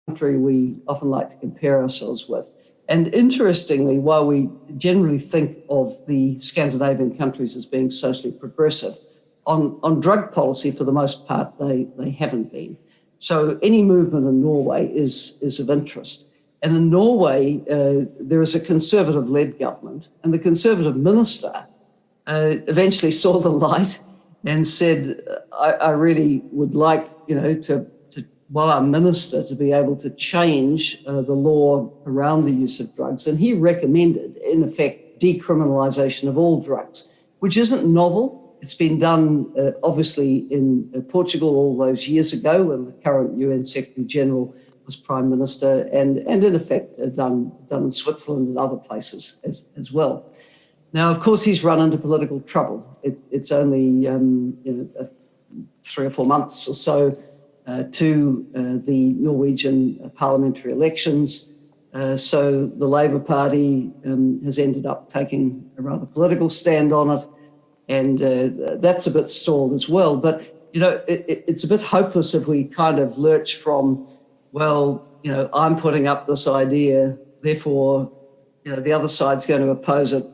country we often like to compare ourselves with. And interestingly, while we generally think of the Scandinavian countries as being socially progressive, on drug policy, for the most part, they haven't been. So any movement in Norway is of interest. And in Norway, there is a Conservative-led government, and the Conservative minister eventually saw the light and said, I really would like, while I'm minister, to be able to change the law around the use of drugs. And he recommended, in effect, decriminalisation of all drugs, which isn't novel. It's been done, obviously, in Portugal all those years ago when the current UN Secretary General was Prime Minister, and in effect done in Switzerland and other places as well. Now, of course, he's run into political trouble. It's only 3 or 4 months or so to the Norwegian parliamentary elections. So the Labour Party has ended up taking a rather political stand on it, and that's a bit stalled as well. But, it's a bit hopeless if we kind of lurch from, I'm putting up this idea, therefore, the other side's going to oppose it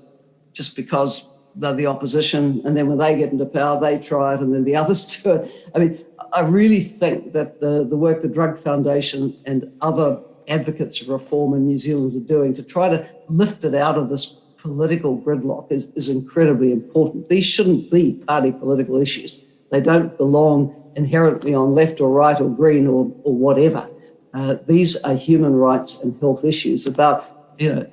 just because they're the opposition, and then when they get into power, they try it, and then the others do it. I mean, I really think that the work the Drug Foundation and other advocates of reform in New Zealand are doing to try to lift it out of this political gridlock is incredibly important. These shouldn't be party political issues. They don't belong inherently on left or right or green or whatever. These are human rights and health issues about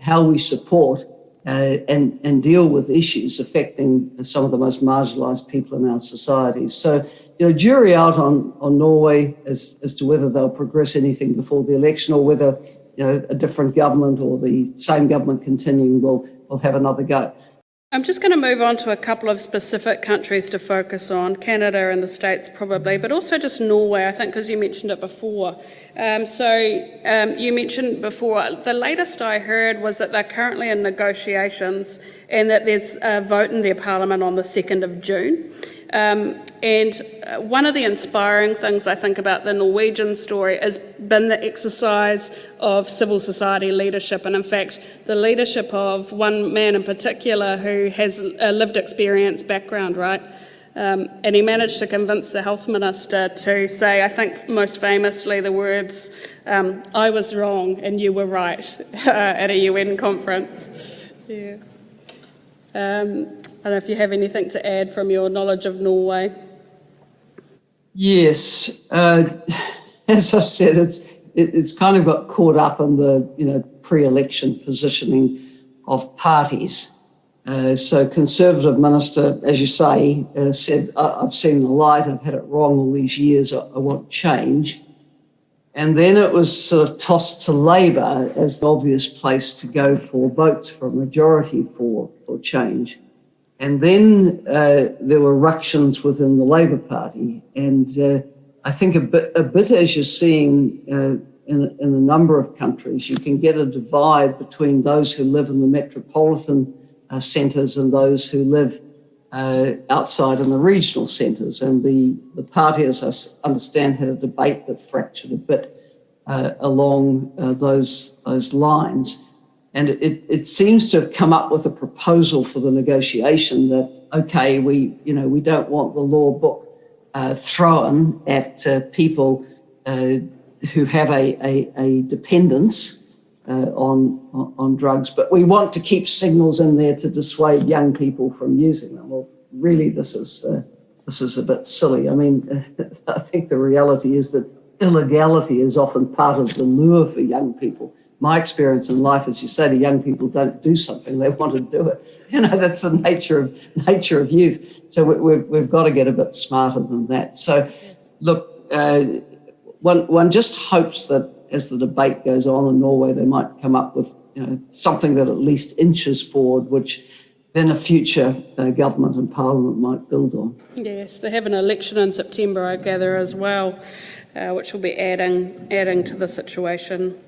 how we support and deal with issues affecting some of the most marginalised people in our societies. So, jury out on Norway as to whether they'll progress anything before the election, or whether a different government or the same government continuing will have another go. I'm just going to move on to a couple of specific countries to focus on, Canada and the States probably, but also just Norway, I think, because you mentioned it before. You mentioned before, the latest I heard was that they're currently in negotiations and that there's a vote in their parliament on the 2nd of June. And one of the inspiring things I think about the Norwegian story has been the exercise of civil society leadership, and in fact the leadership of one man in particular who has a lived experience background, right? And he managed to convince the health minister to say, I think most famously, the words, I was wrong and you were right, at a UN conference. Yeah. I don't know if you have anything to add from your knowledge of Norway. Yes, as I said, it's kind of got caught up in the pre-election positioning of parties. So Conservative minister, as you say, said, I've seen the light, I've had it wrong all these years, I want change. And then it was sort of tossed to Labour as the obvious place to go for votes for a majority for change. And then there were ructions within the Labour Party, and I think a bit as you're seeing in a number of countries, you can get a divide between those who live in the metropolitan centres and those who live outside in the regional centres. And the party, as I understand, had a debate that fractured a bit along those lines. And it seems to have come up with a proposal for the negotiation that, okay, we don't want the law book thrown at people who have a dependence on drugs, but we want to keep signals in there to dissuade young people from using them. Well, really, this is a bit silly. I mean, I think the reality is that illegality is often part of the lure for young people. My experience in life, as you say, to young people, don't do something, they want to do it. That's the nature of youth. So we've got to get a bit smarter than that. So, look, one just hopes that as the debate goes on in Norway, they might come up with something that at least inches forward, which then a future government and parliament might build on. Yes, they have an election in September, I gather, as well, which will be adding to the situation.